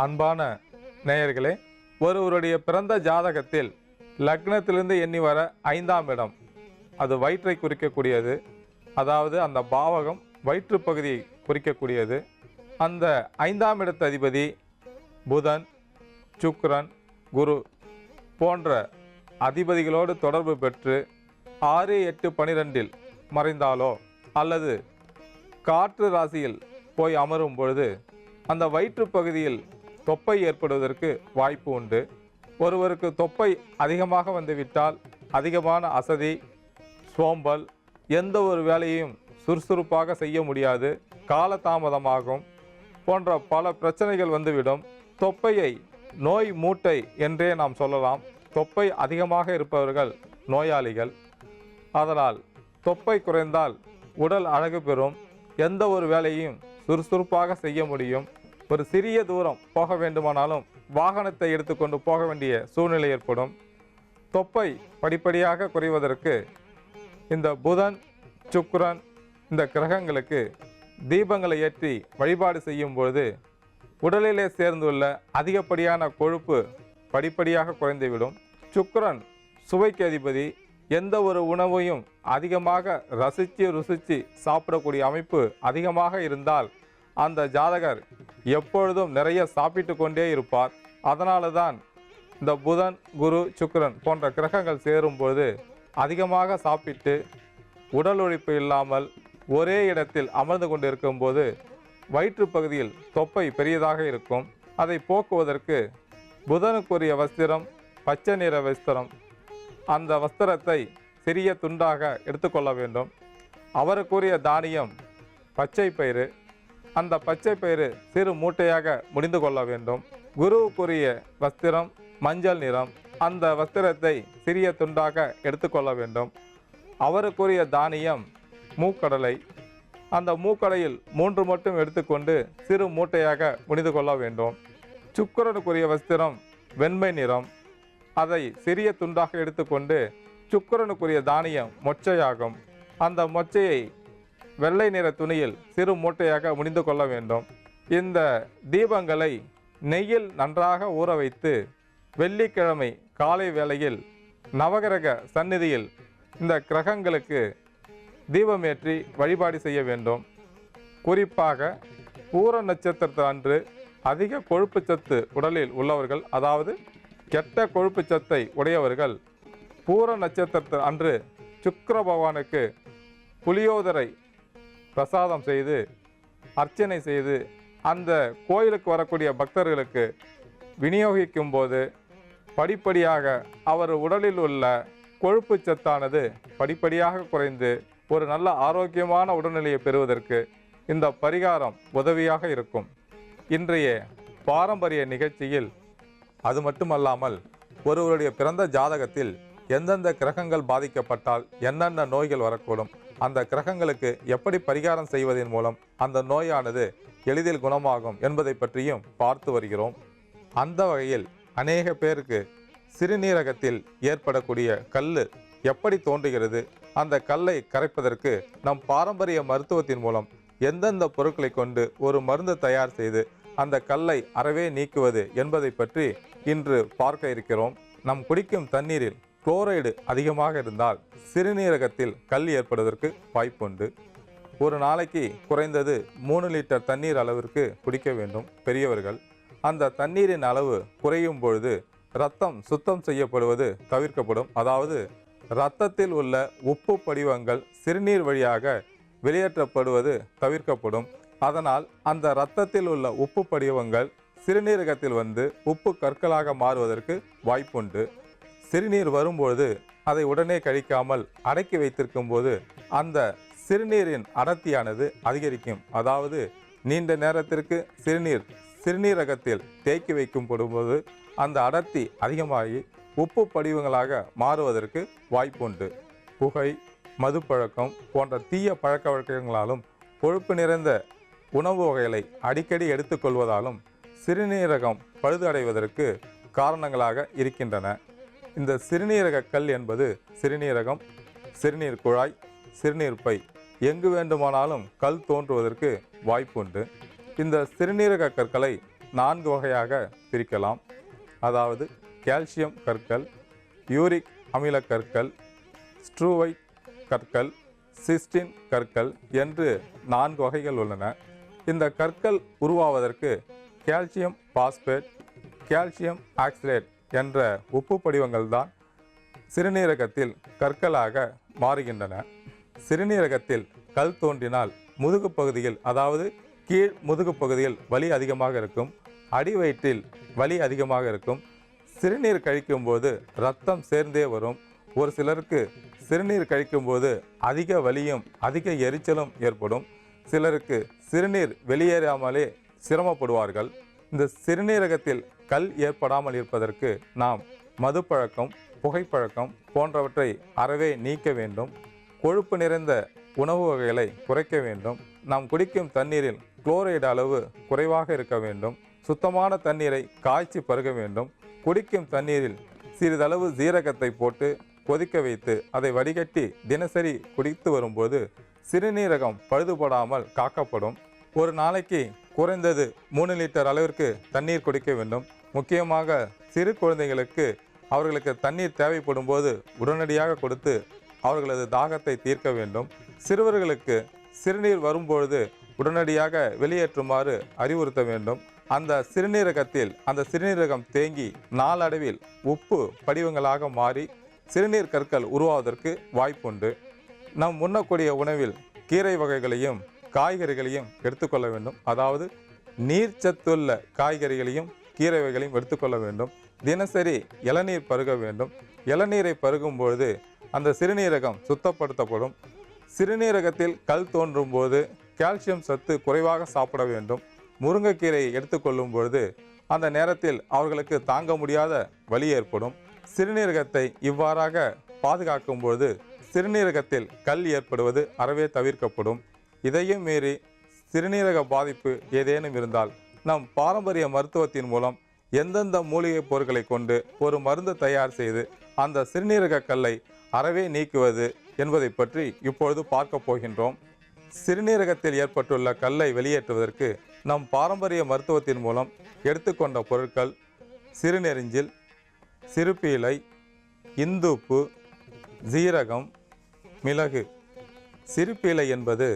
அன்பான நேயர்களே, ஒருவருடைய பிறந்த ஜாதகத்தில் லக்னத்திலிருந்து எண்ணி வர 5ஆம் இடம், அது வயிற்றை குறிக்கக்கூடியது. அதாவது அந்த பாவகம் வயிற்று பகுதியை குறிக்கக்கூடியது. அந்த 5ஆம் இடத்து அதிபதி புதன், சுக்கிரன், குரு போன்ற அதிபதிகளோடு தொடர்பு பெற்று 6, 8, 12 மறைந்தாலோ அல்லது காற்று ராசியில் போய் அமரும் பொழுது அந்த வயிற்று பகுதியில் தொப்பை ஏற்படுவதற்கு வாய்ப்பு உண்டு. ஒருவருக்கு தொப்பை அதிகமாக வந்துவிட்டால் அதிகமான அசதி, சோம்பல், எந்த ஒரு வேலையும் சுறுசுறுப்பாக செய்ய முடியாது, காலதாமதமாகும் போன்ற பல பிரச்சனைகள் வந்துவிடும். தொப்பையை நோய் மூட்டை என்றே நாம் சொல்லலாம். தொப்பை அதிகமாக இருப்பவர்கள் நோயாளிகள். அதனால் தொப்பை குறைந்தால் உடல் அழகு பெறும், எந்த ஒரு வேலையும் சுறுசுறுப்பாக செய்ய முடியும். ஒரு சிறிய தூரம் போக வேண்டுமானாலும் வாகனத்தை எடுத்துக்கொண்டு போக வேண்டிய சூழ்நிலை ஏற்படும். தொப்பை படிப்படியாக குறைவதற்கு இந்த புதன், சுக்கிரன் இந்த கிரகங்களுக்கு தீபங்களை ஏற்றி வழிபாடு செய்யும் பொழுது உடலிலே சேர்ந்துள்ள அதிகப்படியான கொழுப்பு படிப்படியாக குறைந்துவிடும். சுக்கிரன் சுவைக்கு அதிபதி. எந்த ஒரு உணவையும் அதிகமாக ருசித்து சாப்பிடக்கூடிய அமைப்பு அதிகமாக இருந்தால் அந்த ஜாதகர் எப்பொழுதும் நிறைய சாப்பிட்டு கொண்டே இருப்பார். அதனால தான் இந்த புதன், குரு, சுக்கிரன் போன்ற கிரகங்கள் சேரும்போது அதிகமாக சாப்பிட்டு உடல் உழைப்பு இல்லாமல் ஒரே இடத்தில் அமர்ந்து கொண்டிருக்கும் போது வயிற்று பகுதியில் தொப்பை பெரியதாக இருக்கும். அதை போக்குவதற்கு புதனுக்குரிய வஸ்திரம் பச்சை நிற வஸ்திரம். அந்த வஸ்திரத்தை சிறிய துண்டாக எடுத்துக்கொள்ள வேண்டும். அவருக்குரிய தானியம் பச்சை பயிறு. அந்த பச்சை பயிறு சிறு மூட்டையாக முடிந்து கொள்ள வேண்டும். குருவுக்குரிய வஸ்திரம் மஞ்சள் நிறம். அந்த வஸ்திரத்தை சிறிய துண்டாக எடுத்துக்கொள்ள வேண்டும். அவருக்குரிய தானியம் மூக்கடலை. அந்த மூக்கடையில் 3 மட்டும் எடுத்துக்கொண்டு சிறு மூட்டையாக முடிந்து கொள்ள வேண்டும். சுக்கிரனுக்குரிய வஸ்திரம் வெண்மை நிறம். அதை சிறிய துண்டாக எடுத்துக்கொண்டு சுக்கிரனுக்குரிய தானியம் மொச்சையாகும். அந்த மொச்சையை வெள்ளை நிற துணியில் சிறு மூட்டையாக முடிந்து கொள்ள வேண்டும். இந்த தீபங்களை நெய்யில் நன்றாக ஊற வைத்து வெள்ளிக்கிழமை காலை வேளையில் நவகிரக சந்நிதியில் இந்த கிரகங்களுக்கு தீபமேற்றி வழிபாடு செய்ய வேண்டும். குறிப்பாக பூர நட்சத்திரத்து அன்று அதிக கொழுப்பு சத்து உடலில் உள்ளவர்கள், அதாவது கெட்ட கொழுப்பு சத்தை உடையவர்கள், பூர நட்சத்திரத்து அன்று சுக்கிர பகவானுக்கு புளியோதரை பிரசாதம் செய்து அர்ச்சனை செய்து அந்த கோயிலுக்கு வரக்கூடிய பக்தர்களுக்கு விநியோகிக்கும் போது படிப்படியாக அவர் உடலில் உள்ள கொழுப்பு சத்தானது படிப்படியாக குறைந்து ஒரு நல்ல ஆரோக்கியமான உடல்நிலையை பெறுவதற்கு இந்த பரிகாரம் உதவியாக இருக்கும். இன்றைய பாரம்பரிய நிகழ்ச்சியில் அது மட்டுமல்லாமல் ஒருவருடைய பிறந்த ஜாதகத்தில் எந்தெந்த கிரகங்கள் பாதிக்கப்பட்டால் என்னென்ன நோய்கள் வரக்கூடும், அந்த கிரகங்களுக்கு எப்படி பரிகாரம் செய்வதன் மூலம் அந்த நோயானது எளிதில் குணமாகும் என்பதை பற்றியும் பார்த்து வருகிறோம். அந்த வகையில் அநேக பேருக்கு சிறுநீரகத்தில் ஏற்படக்கூடிய கல் எப்படி தோன்றுகிறது, அந்த கல்லை கரைப்பதற்கு நம் பாரம்பரிய மருத்துவத்தின் மூலம் எந்தெந்த பொருட்களை கொண்டு ஒரு மருந்து தயார் செய்து அந்த கல்லை அறவே நீக்குவது என்பதை பற்றி இன்று பார்க்க இருக்கிறோம். நம் குடிக்கும் தண்ணீரில் குளோரைடு அதிகமாக இருந்தால் சிறுநீரகத்தில் கல் ஏற்படுவதற்கு வாய்ப்புண்டு. ஒரு நாளைக்கு குறைந்தது 3 லிட்டர் தண்ணீர் அளவிற்கு குடிக்க வேண்டும் பெரியவர்கள். அந்த தண்ணீரின் அளவு குறையும் பொழுது இரத்தம் சுத்தம் செய்யப்படுவது தவிர்க்கப்படும். அதாவது இரத்தத்தில் உள்ள உப்பு படிவங்கள் சிறுநீர் வழியாக வெளியேற்றப்படுவது தவிர்க்கப்படும். அதனால் அந்த இரத்தத்தில் உள்ள உப்பு படிவங்கள் சிறுநீரகத்தில் வந்து உப்பு கற்களாக மாறுவதற்கு வாய்ப்புண்டு. சிறுநீர் வரும்பொழுது அதை உடனே கழிக்காமல் அடக்கி வைத்திருக்கும் போது அந்த சிறுநீரின் அடர்த்தியானது அதிகரிக்கும். அதாவது நீண்ட நேரத்திற்கு சிறுநீரகத்தில் தேக்கி வைக்கும் போடும்போது அந்த அடர்த்தி அதிகமாகி உப்பு படிவங்களாக மாறுவதற்கு வாய்ப்புண்டு. புகை, மது பழக்கம் போன்ற தீய பழக்க வழக்கங்களாலும் கொழுப்பு நிறைந்த உணவு வகைகளை அடிக்கடி எடுத்துக்கொள்வதாலும் சிறுநீரகம் பழுது அடைவதற்கு காரணங்களாக இருக்கின்றன. இந்த சிறுநீரக கல் என்பது சிறுநீரகம், சிறுநீர் குழாய், சிறுநீர் பை எங்கு வேண்டுமானாலும் கல் தோன்றுவதற்கு வாய்ப்புண்டு. இந்த சிறுநீரக கற்களை 4 வகையாக பிரிக்கலாம். அதாவது கால்சியம் கற்கள், யூரிக் அமில கற்கள், ஸ்ட்ரூவைட் கற்கள், சிஸ்டின் கற்கள் என்று 4 வகைகள் உள்ளன. இந்த கற்கள் உருவாவதற்கு கால்சியம் பாஸ்பேட், கால்சியம் ஆக்சலேட் என்ற உப்பு படிவங்கள் தான் சிறுநீரகத்தில் கற்களாக மாறுகின்றன. சிறுநீரகத்தில் கல் தோன்றினால் முதுகு பகுதியில், அதாவது கீழ் முதுகு பகுதியில் வலி அதிகமாக இருக்கும், அடி வயிற்றில் வலி அதிகமாக இருக்கும். சிறுநீர் கழிக்கும்போது இரத்தம் சேர்ந்தே வரும். ஒரு சிலருக்கு சிறுநீர் கழிக்கும்போது அதிக வலியும் அதிக எரிச்சலும் ஏற்படும். சிலருக்கு சிறுநீர் வெளியேறாமலே சிரமப்படுவார்கள். இந்த சிறுநீரகத்தில் கல் ஏற்படாமல் இருப்பதற்கு நாம் மதுப்பழக்கம், புகைப்பழக்கம் போன்றவற்றை அறவே நீக்க வேண்டும். கொழுப்பு நிறைந்த உணவு வகைகளை குறைக்க வேண்டும். நாம் குடிக்கும் தண்ணீரில் குளோரைடு அளவு குறைவாக இருக்க வேண்டும். சுத்தமான தண்ணீரை காய்ச்சி பருக வேண்டும். குடிக்கும் தண்ணீரில் சிறிதளவு ஜீரகத்தை போட்டு கொதிக்க வைத்து அதை வடிகட்டி தினசரி குடித்து வரும்போது சிறுநீரகம் பழுதுபடாமல் காக்கப்படும். ஒரு நாளைக்கு குறைந்தது 3 லிட்டர் அளவிற்கு தண்ணீர் குடிக்க வேண்டும். முக்கியமாக சிறு குழந்தைகளுக்கு அவர்களுக்கு தண்ணீர் தேவைப்படும் போது உடனடியாக கொடுத்து அவர்களது தாகத்தை தீர்க்க வேண்டும். சிறுவர்களுக்கு சிறுநீர் வரும்பொழுது உடனடியாக வெளியேற்றுமாறு அறிவுறுத்த வேண்டும். அந்த சிறுநீரகம் தேங்கி நாளடைவில் உப்பு படிவங்களாக மாறி சிறுநீர் கற்கள் உருவாவதற்கு வாய்ப்புண்டு. நாம் உண்ணக்கூடிய உணவில் கீரை வகைகளையும் காய்கறிகளையும் எடுத்துக்கொள்ள வேண்டும். அதாவது நீர்ச்சத்துள்ள காய்கறிகளையும் கீரை வகைகளையும் எடுத்துக்கொள்ள வேண்டும். தினசரி இளநீர் பருக வேண்டும். இளநீரை பருகும் பொழுது அந்த சிறுநீரகம் சுத்தப்படுத்தப்படும். சிறுநீரகத்தில் கல் தோன்றும் போது கால்சியம் சத்து குறைவாக சாப்பிட வேண்டும். முருங்கைக்கீரையை எடுத்துக்கொள்ளும் பொழுது அந்த நேரத்தில் அவர்களுக்கு தாங்க முடியாத வலி ஏற்படும். சிறுநீரகத்தை இவ்வாறாக பாதுகாக்கும் பொழுது சிறுநீரகத்தில் கல் ஏற்படுவது அறவே தவிர்க்கப்படும். இதையும் மீறி சிறுநீரக பாதிப்பு ஏதேனும் இருந்தால் நம் பாரம்பரிய மருத்துவத்தின் மூலம் எந்தெந்த மூலிகை பொருட்களை கொண்டு ஒரு மருந்து தயார் செய்து அந்த சிறுநீரக கல்லை அறவே நீக்குவது என்பதை பற்றி இப்பொழுது பார்க்க போகின்றோம். சிறுநீரகத்தில் ஏற்பட்டுள்ள கல்லை வெளியேற்றுவதற்கு நம் பாரம்பரிய மருத்துவத்தின் மூலம் எடுத்துக்கொண்ட பொருட்கள் சிறுநெரிஞ்சில், சிறுபீளை, இந்துப்பு, ஜீரகம், மிளகு. சிறுபீளை என்பது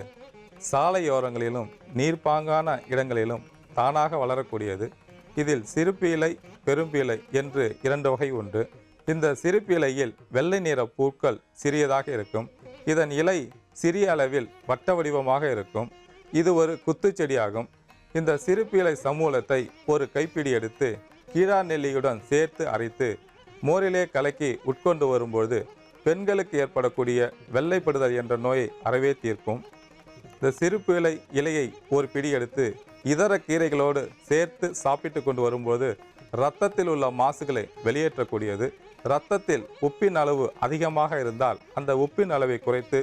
சாலையோரங்களிலும் நீர்ப்பாங்கான இடங்களிலும் தானாக வளரக்கூடியது. இதில் சிறுபீளை, பெரும்பீளை என்று 2 வகை உண்டு. இந்த சிறுபீளையில் வெள்ளை நிற பூக்கள் சிறியதாக இருக்கும். இதன் இலை சிறிய அளவில் வட்ட வடிவமாக இருக்கும். இது ஒரு குத்துச்செடியாகும். இந்த சிறுபீளை சமூலத்தை ஒரு கைப்பிடி எடுத்து கீழா நெல்லியுடன் சேர்த்து அரைத்து மோரிலே கலக்கி உட்கொண்டு வரும்போது பெண்களுக்கு ஏற்படக்கூடிய வெள்ளைப்படுதல் என்ற நோயை அறவே தீர்க்கும். இந்த சிறுபீளை இலையை ஒரு பிடி எடுத்து இதர கீரைகளோடு சேர்த்து சாப்பிட்டு கொண்டு வரும்போது இரத்தத்தில் உள்ள மாசுகளை வெளியேற்றக்கூடியது. இரத்தத்தில் உப்பின் அளவு அதிகமாக இருந்தால் அந்த உப்பின் அளவை குறைத்து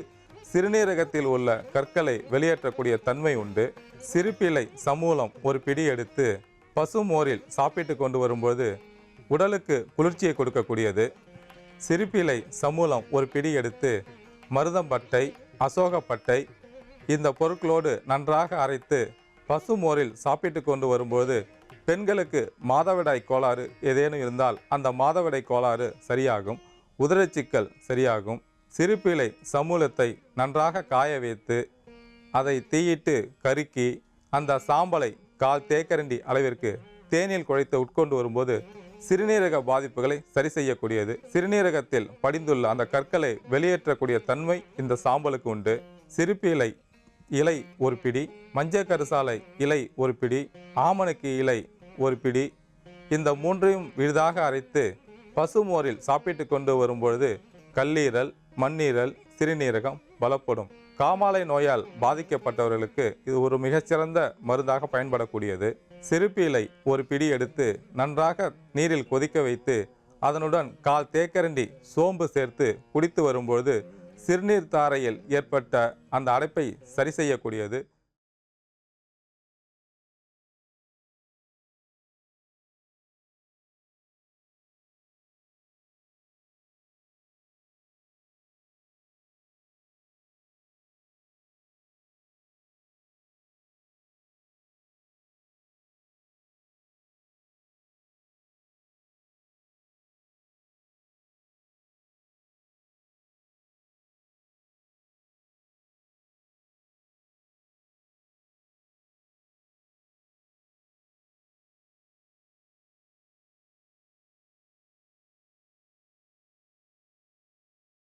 சிறுநீரகத்தில் உள்ள கற்களை வெளியேற்றக்கூடிய தன்மை உண்டு. சிறுபீளை சமூலம் ஒரு பிடி எடுத்து பசுமோரில் சாப்பிட்டு கொண்டு வரும்போது உடலுக்கு குளிர்ச்சியை கொடுக்கக்கூடியது. சிறுபீளை சமூலம் ஒரு பிடி எடுத்து மருதம்பட்டை, அசோகப்பட்டை இந்த பொருட்களோடு நன்றாக அரைத்து பசுமோரில் சாப்பிட்டு கொண்டு வரும்போது பெண்களுக்கு மாதவிடாய் கோளாறு ஏதேனும் இருந்தால் அந்த மாதவிடாய் கோளாறு சரியாகும். உதிரச்சிக்கல் சரியாகும். சிறுபீளை சமூலத்தை நன்றாக காய வைத்து அதை தீயிட்டு கருக்கி அந்த சாம்பலை 1/4 தேக்கரண்டி அளவிற்கு தேனில் குழைத்து உட்கொண்டு வரும்போது சிறுநீரக பாதிப்புகளை சரி செய்யக்கூடியது. சிறுநீரகத்தில் படிந்துள்ள அந்த கற்களை வெளியேற்றக்கூடிய தன்மை இந்த சாம்பலுக்கு உண்டு. சிறுபீளை இலை ஒரு பிடி, மஞ்சள் கரிசாலை இலை ஒரு பிடி, ஆமணக்கு இலை ஒரு பிடி, இந்த 3ஐயும் விழுதாக அரைத்து பசுமோரில் சாப்பிட்டு கொண்டு வரும்பொழுது கல்லீரல், மண்ணீரல், சிறுநீரகம் பலப்படும். காமாலை நோயால் பாதிக்கப்பட்டவர்களுக்கு இது ஒரு மிகச்சிறந்த மருந்தாக பயன்படக்கூடியது. சிறுபீளை ஒரு பிடி எடுத்து நன்றாக நீரில் கொதிக்க வைத்து அதனுடன் 1/4 தேக்கரண்டி சோம்பு சேர்த்து குடித்து வரும்பொழுது சிறுநீர் தாரையில் ஏற்பட்ட அந்த அடைப்பை சரி செய்யக்கூடியது.